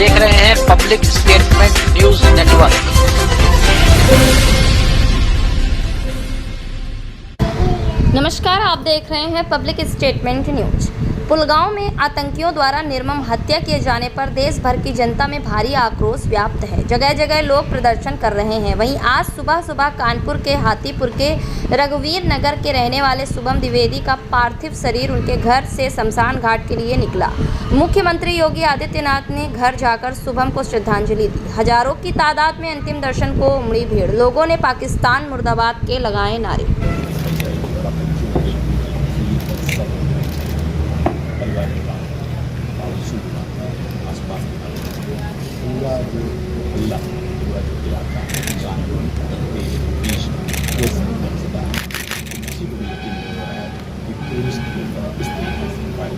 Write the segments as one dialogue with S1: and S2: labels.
S1: देख रहे हैं पब्लिक स्टेटमेंट न्यूज नेटवर्क।
S2: नमस्कार, आप देख रहे हैं पब्लिक स्टेटमेंट न्यूज। पुलगांव में आतंकियों द्वारा निर्मम हत्या किए जाने पर देश भर की जनता में भारी आक्रोश व्याप्त है। जगह जगह लोग प्रदर्शन कर रहे हैं। वहीं आज सुबह सुबह कानपुर के हाथीपुर के रघुवीर नगर के रहने वाले शुभम द्विवेदी का पार्थिव शरीर उनके घर से शमशान घाट के लिए निकला। मुख्यमंत्री योगी आदित्यनाथ ने घर जाकर शुभम को श्रद्धांजलि दी। हजारों की तादाद में अंतिम दर्शन को उमड़ी भीड़। लोगों ने पाकिस्तान मुर्दाबाद के लगाए नारे।
S3: पूरा जो हल्ला पूरा जो इलाका जानवर देश देश वो सदा किसी को यकीन नहीं हो रहा है कि टूरिस्ट के ऊपर इस तरीके से फाइल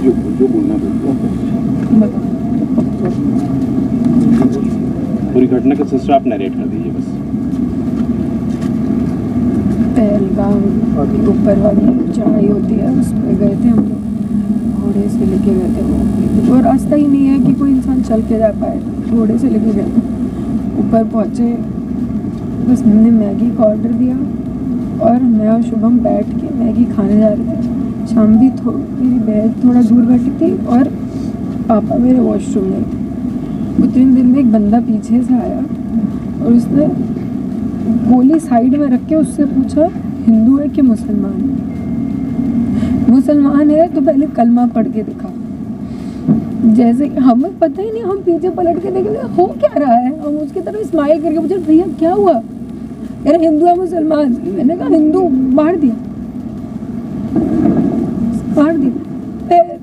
S3: जो बोलना पूरी घटना का सिलसिला आप नरेट कर दीजिए बस।
S4: पहलगाम ऊपर वाली चढ़ाई होती है, उस पर गए थे हम लोग, घोड़े से लेके गए थे। वो रास्ता ही नहीं है कि कोई इंसान चल के जा पाए, घोड़े से लेके गए। ऊपर पहुँचे, बस हमने मैगी का ऑर्डर दिया और मैं और शुभम बैठ के मैगी खाने जा रहे थे। शाम भी मेरी बहन थोड़ा दूर बैठी थी और पापा मेरे वॉशरूम में। उतने दिन में एक बंदा पीछे से आया और उसने गोली साइड में रख के उससे पूछा हिंदू है कि मुसलमान है। मुसलमान है तो पहले कलमा पढ़ के दिखा। जैसे हमें पता ही नहीं, हम पीछे पलट के देखे हो क्या रहा है। हम उसकी तरफ स्माइल करके पूछे भैया क्या हुआ, यार हिंदू है मुसलमान। मैंने कहा हिंदू, मार दिया।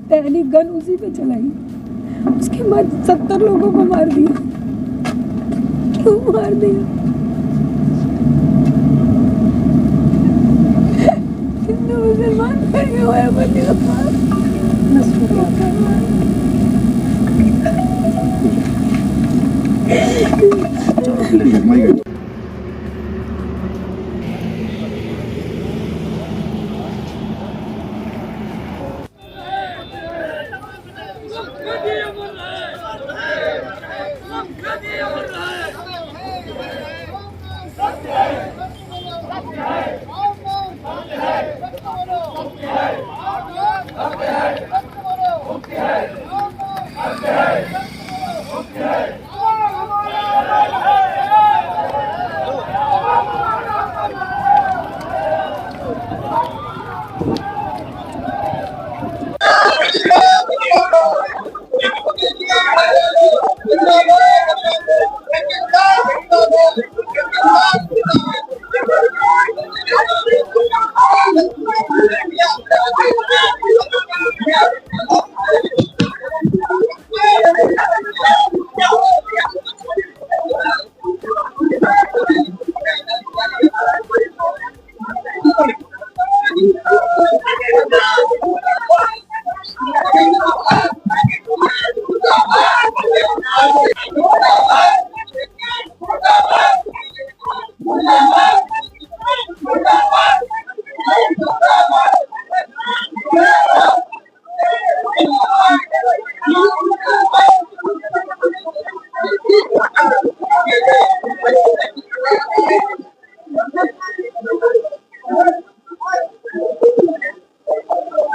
S4: पहली गन उसी पे चलाई, उसके बाद 70 लोगों को मार दिया। क्यों मार दिया? हिंदू मुसलमान खड़े हुए बंदे का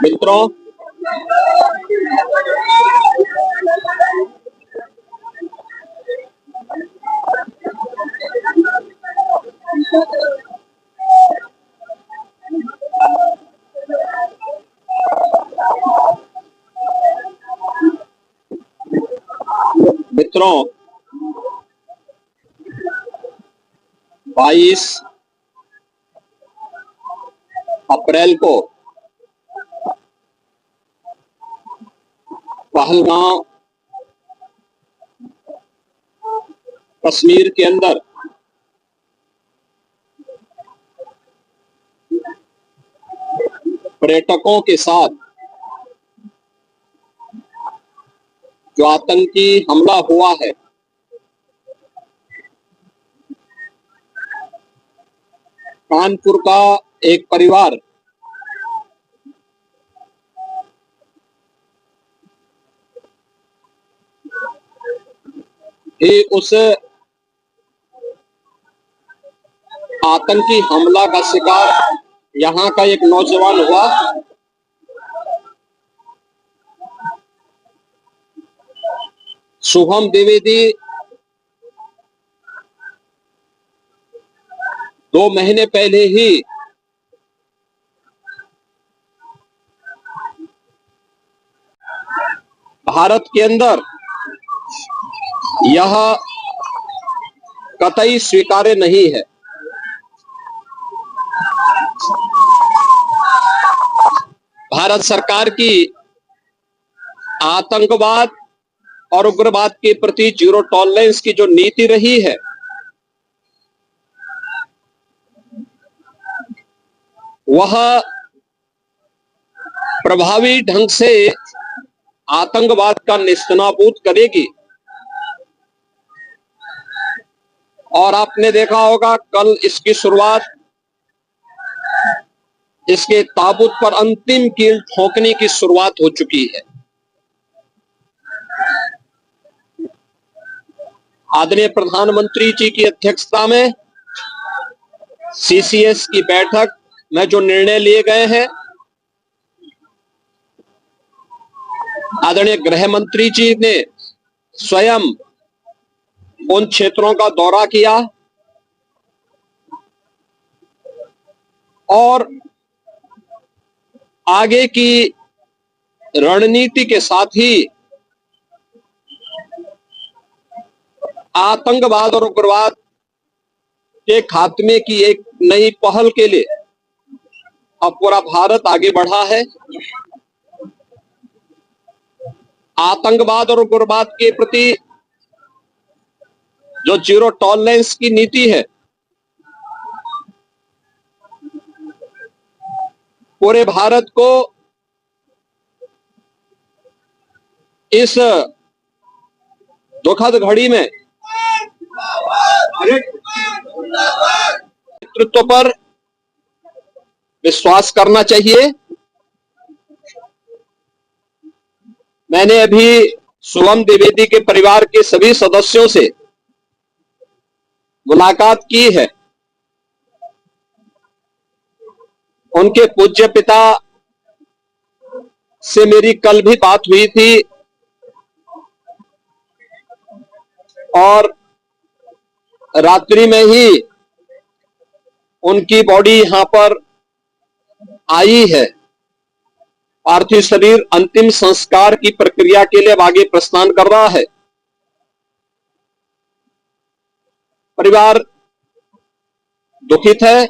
S3: मित्रों, मित्रों 22 अप्रैल को पहलगाम कश्मीर के अंदर पर्यटकों के साथ
S5: जो आतंकी हमला हुआ है, कानपुर का एक परिवार ही उस आतंकी हमला का शिकार यहां का एक नौजवान हुआ। शुभम द्विवेदी 2 महीने पहले ही भारत के अंदर यह कतई स्वीकार्य नहीं है। भारत सरकार की आतंकवाद और उग्रवाद के प्रति जीरो टॉलरेंस की जो नीति रही है, वह प्रभावी ढंग से आतंकवाद का नेस्तनाबूद करेगी। और आपने देखा होगा कल इसकी शुरुआत, इसके ताबूत पर अंतिम कील ठोकने की शुरुआत हो चुकी है। आदरणीय प्रधानमंत्री जी की अध्यक्षता में सीसीएस की बैठक में जो निर्णय लिए गए हैं, आदरणीय गृह मंत्री जी ने स्वयं उन क्षेत्रों का दौरा किया और आगे की रणनीति के साथ ही आतंकवाद और उग्रवाद के खात्मे की एक नई पहल के लिए अब पूरा भारत आगे बढ़ा है। आतंकवाद और उग्रवाद के प्रति जो जीरो टॉलरेंस की नीति है, पूरे भारत को इस दुखद घड़ी में नेतृत्व पर विश्वास करना चाहिए। मैंने अभी शुभम द्विवेदी के परिवार के सभी सदस्यों से मुलाकात की है। उनके पूज्य पिता से मेरी कल भी बात हुई थी और रात्रि में ही उनकी बॉडी यहां पर आई है। पार्थिव शरीर अंतिम संस्कार की प्रक्रिया के लिए अब आगे प्रस्थान कर रहा है। परिवार दुखित है।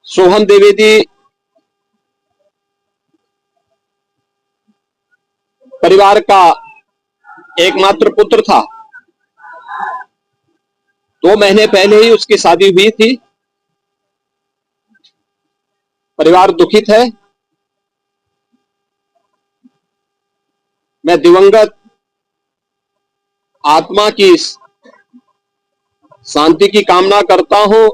S5: शुभम द्विवेदी परिवार का एकमात्र पुत्र था। 2 महीने पहले ही उसकी शादी हुई थी। परिवार दुखित है। मैं दिवंगत आत्मा की शांति की कामना करता हूं।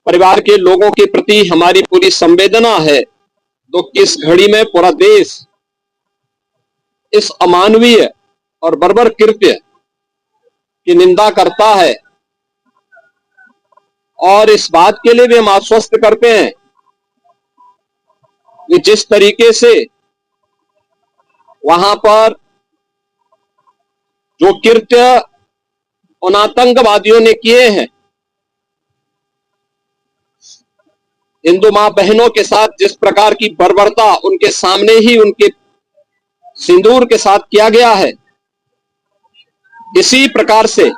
S5: परिवार के लोगों के प्रति हमारी पूरी संवेदना है। तो इस घड़ी में पूरा देश इस अमानवीय और बर्बर कृत्य की निंदा करता है और इस बात के लिए भी हम आश्वस्त करते हैं कि जिस तरीके से वहां पर जो कृत्य उन आतंकवादियों ने किए हैं, हिंदू मां बहनों के साथ जिस प्रकार की बर्बरता उनके सामने ही उनके सिंदूर के साथ किया गया है, इसी प्रकार से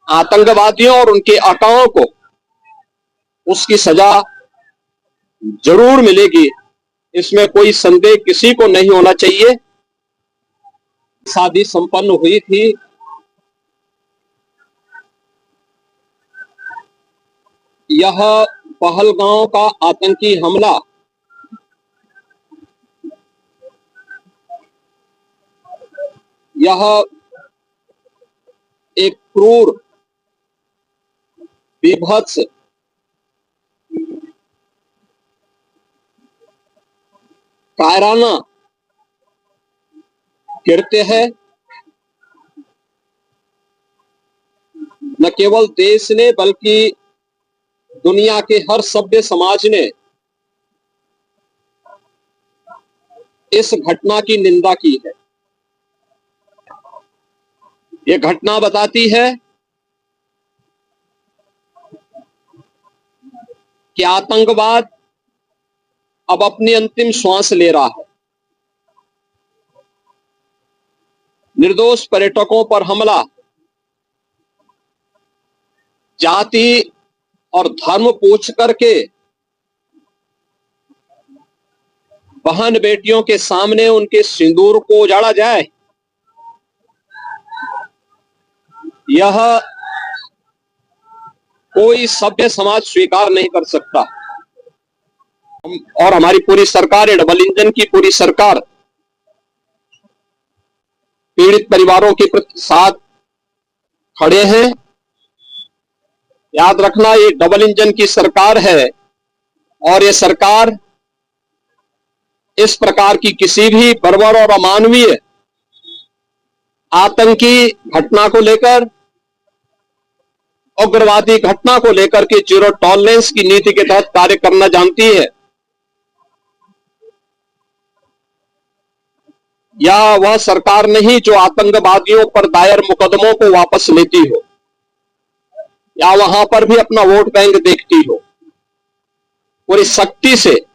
S5: आतंकवादियों और उनके आकाओं को उसकी सजा जरूर मिलेगी। इसमें कोई संदेह किसी को नहीं होना चाहिए। शादी संपन्न हुई थी। यह पहलगांव का आतंकी हमला यह एक क्रूर, बीभत्स, कायराना कृत्य है। न केवल देश ने बल्कि दुनिया के हर सभ्य समाज ने इस घटना की निंदा की है। यह घटना बताती है कि आतंकवाद अब अपनी अंतिम श्वास ले रहा है। निर्दोष पर्यटकों पर हमला जाति और धर्म पूछ करके बहन बेटियों के सामने उनके सिंदूर को उजाड़ा जाए, यह कोई सभ्य समाज स्वीकार नहीं कर सकता। और हमारी पूरी सरकार, डबल इंजन की पूरी सरकार पीड़ित परिवारों के साथ खड़े हैं। याद रखना, ये डबल इंजन की सरकार है और ये सरकार इस प्रकार की किसी भी बर्बर और अमानवीय आतंकी घटना को लेकर, उग्रवादी घटना को लेकर के जीरो टॉलरेंस की नीति के तहत कार्य करना जानती है। या वह सरकार नहीं जो आतंकवादियों पर दायर मुकदमों को वापस लेती हो या वहां पर भी अपना वोट बैंक देखती हो। पूरी सख्ती से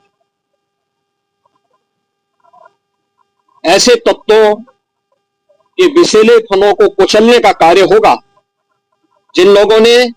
S5: ऐसे तत्वों के विषैले फनों को कुचलने का कार्य होगा जिन लोगों ने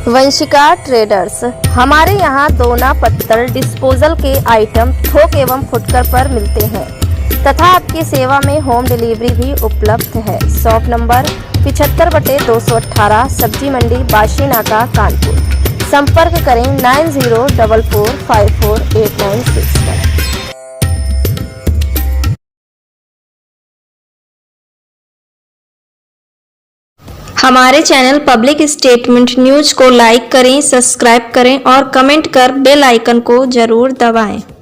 S2: वंशिका ट्रेडर्स। हमारे यहाँ दोना पत्तल डिस्पोजल के आइटम थोक एवं फुटकर पर मिलते हैं तथा आपकी सेवा में होम डिलीवरी भी उपलब्ध है। शॉप नंबर 75/218 सब्जी मंडी बाशी नाका कानपुर। संपर्क करें 9044548961 पर। हमारे चैनल पब्लिक स्टेटमेंट न्यूज को लाइक करें, सब्सक्राइब करें और कमेंट कर बेल आइकन को जरूर दबाएं।